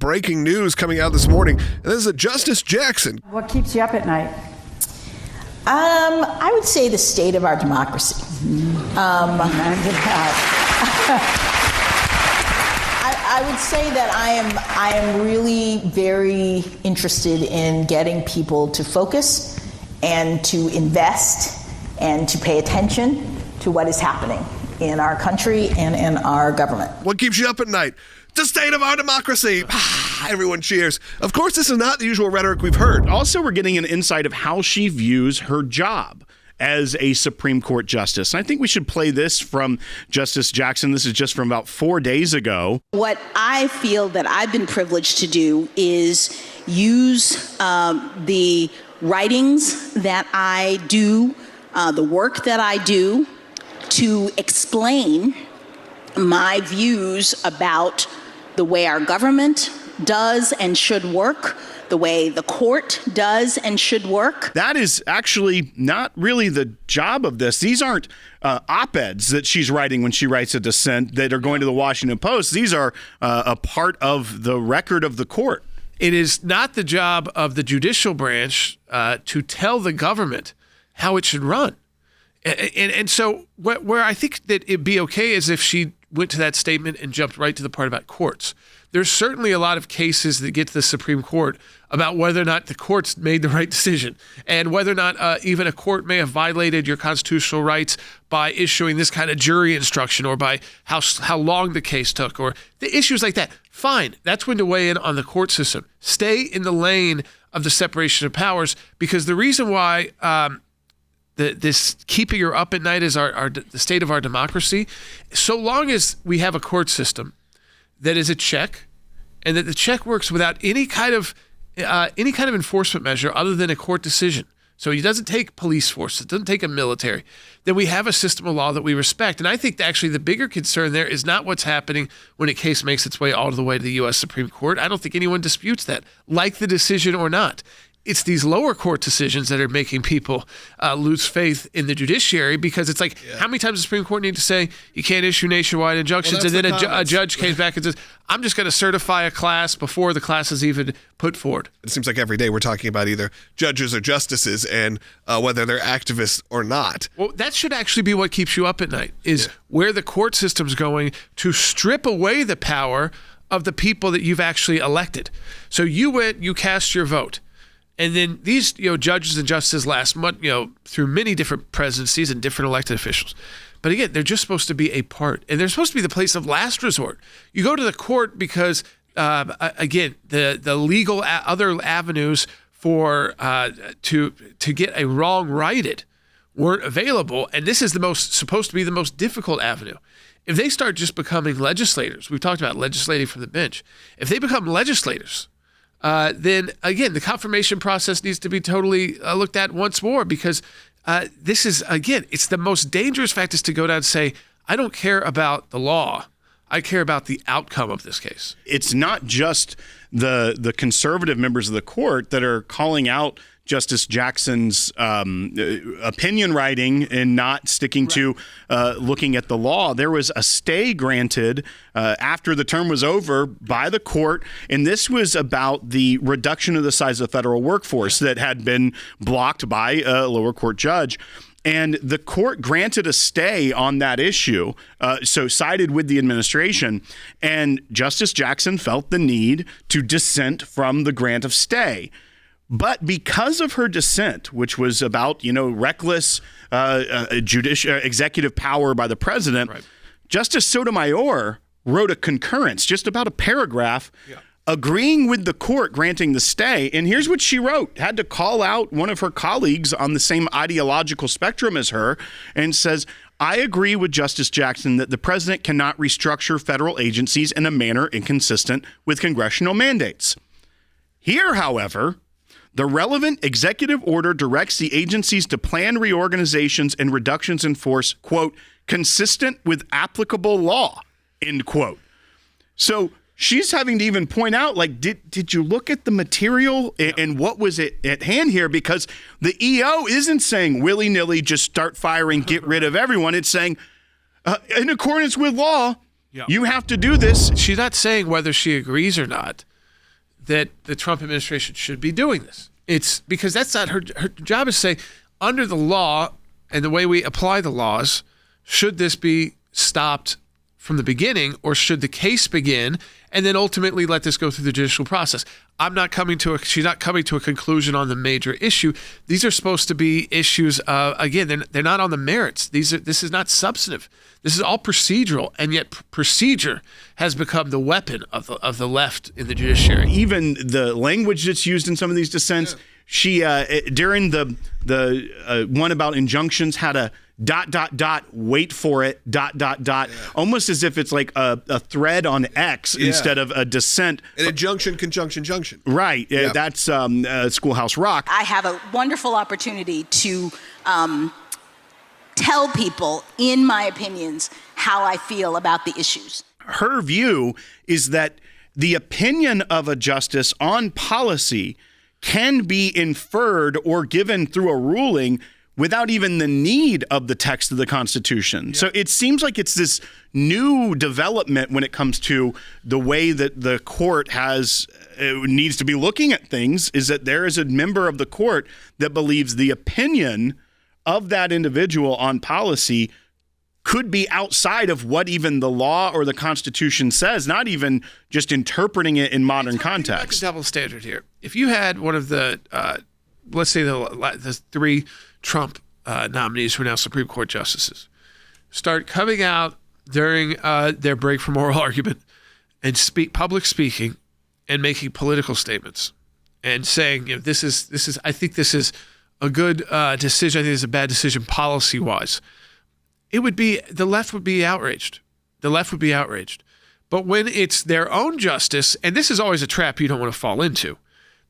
breaking news coming out this morning. And this is Justice Jackson. What keeps you up at night? I would say the state of our democracy. I would say that I am really very interested in getting people to focus and to invest and to pay attention to what is happening in our country and in our government. What keeps you up at night? The state of our democracy. Everyone cheers. Of course, this is not the usual rhetoric we've heard. Also, we're getting an insight of how she views her job as a Supreme Court justice. And I think we should play this from Justice Jackson. This is just from about 4 days ago. What I feel that I've been privileged to do is use the writings that I do, the work that I do, to explain my views about the way our government does and should work, the way the court does and should work. That is actually not really the job of this. These aren't op-eds that she's writing when she writes a dissent that are going to the Washington Post. These are a part of the record of the court. It is not the job of the judicial branch to tell the government how it should run. And so where I think that it'd be okay is if she went to that statement and jumped right to the part about courts. There's certainly a lot of cases that get to the Supreme Court about whether or not the courts made the right decision and whether or not even a court may have violated your constitutional rights by issuing this kind of jury instruction or by how long the case took or the issues like that. Fine. That's when to weigh in on the court system. Stay in the lane of the separation of powers, because the reason why this keeping her up at night is the state of our democracy. So long as we have a court system that is a check, and that the check works without any kind of enforcement measure other than a court decision. So it doesn't take police force, it doesn't take a military. Then we have a system of law that we respect. And I think that actually the bigger concern there is not what's happening when a case makes its way all the way to the U.S. Supreme Court. I don't think anyone disputes that, like the decision or not. It's these lower court decisions that are making people lose faith in the judiciary, because it's like, how many times does the Supreme Court need to say you can't issue nationwide injunctions? And then a judge came back and says, I'm just going to certify a class before the class is even put forward. It seems like every day we're talking about either judges or justices and whether they're activists or not. Well, that should actually be what keeps you up at night, is where the court system's going to strip away the power of the people that you've actually elected. So you cast your vote. And then these, judges and justices last month, through many different presidencies and different elected officials. But again, they're just supposed to be a part, and they're supposed to be the place of last resort. You go to the court because, again, the legal other avenues for to get a wrong righted weren't available, and this is supposed to be the most difficult avenue. If they start just becoming legislators, we've talked about legislating from the bench. If they become legislators, then again, the confirmation process needs to be totally looked at once more, because this is, again, it's the most dangerous fact is to go down and say, I don't care about the law. I care about the outcome of this case. It's not just the conservative members of the court that are calling out Justice Jackson's opinion writing and not sticking to looking at the law. There was a stay granted after the term was over by the court, and this was about the reduction of the size of the federal workforce that had been blocked by a lower court judge. And the court granted a stay on that issue, so sided with the administration. And Justice Jackson felt the need to dissent from the grant of stay. But because of her dissent, which was about, reckless executive power by the president, right, Justice Sotomayor wrote a concurrence, just about a paragraph, agreeing with the court granting the stay. And here's what she wrote. Had to call out one of her colleagues on the same ideological spectrum as her, and says, I agree with Justice Jackson that the president cannot restructure federal agencies in a manner inconsistent with congressional mandates. Here, however, the relevant executive order directs the agencies to plan reorganizations and reductions in force, quote, consistent with applicable law, end quote. So she's having to even point out, like, did you look at the material and what was it at hand here? Because the EO isn't saying willy-nilly just start firing, get rid of everyone. It's saying, in accordance with law, you have to do this. She's not saying whether she agrees or not. that the Trump administration should be doing this. It's because that's not her job is to say, under the law and the way we apply the laws, should this be stopped from the beginning, or should the case begin and then ultimately let this go through the judicial process? She's not coming to a conclusion on the major issue. These are supposed to be issues. Again, they're not on the merits. This is not substantive. This is all procedural, and yet procedure has become the weapon of the left in the judiciary. Even the language that's used in some of these dissents, she during the one about injunctions had a ... wait for it ... almost as if it's like a thread on X instead of a dissent. An injunction, conjunction, junction. Right. Yep. That's Schoolhouse Rock. I have a wonderful opportunity to tell people, in my opinions, how I feel about the issues. Her view is that the opinion of a justice on policy can be inferred or given through a ruling without even the need of the text of the Constitution. So it seems like it's this new development when it comes to the way that the court needs to be looking at things, is that there is a member of the court that believes the opinion of that individual on policy could be outside of what even the law or the Constitution says, not even just interpreting it in modern context. Double standard here. If you had one of the, let's say the three Trump nominees who are now Supreme Court justices, start coming out during their break from oral argument and public speaking and making political statements and saying, this is I think this is a good decision. I think it's a bad decision policy-wise. The left would be outraged. The left would be outraged. But when it's their own justice, and this is always a trap you don't want to fall into,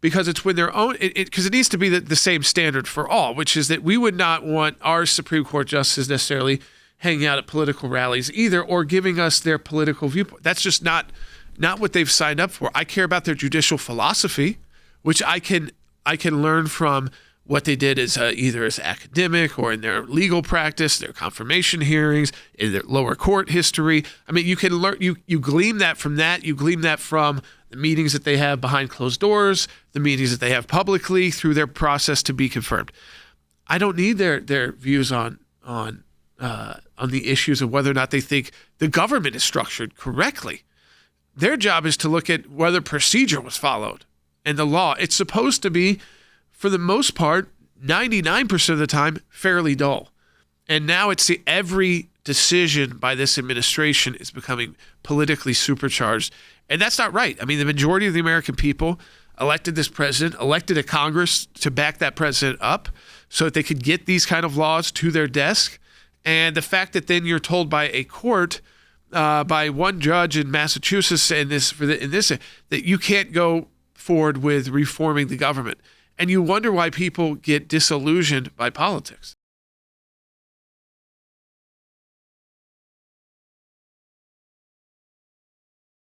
because it's when their own, because it needs to be the same standard for all, which is that we would not want our Supreme Court justices necessarily hanging out at political rallies either, or giving us their political viewpoint. That's just not what they've signed up for. I care about their judicial philosophy, which I can learn from what they did as either as academic or in their legal practice, their confirmation hearings, in their lower court history. I mean, you can learn, you glean that from that. You glean that from the meetings that they have behind closed doors, the meetings that they have publicly through their process to be confirmed. I don't need their views on the issues of whether or not they think the government is structured correctly. Their job is to look at whether procedure was followed and the law. It's supposed to be, for the most part, 99% of the time, fairly dull. And now it's every decision by this administration is becoming politically supercharged. And that's not right. I mean, the majority of the American people elected this president, elected a Congress to back that president up so that they could get these kind of laws to their desk. And the fact that then you're told by a court, by one judge in Massachusetts that you can't go forward with reforming the government. And you wonder why people get disillusioned by politics.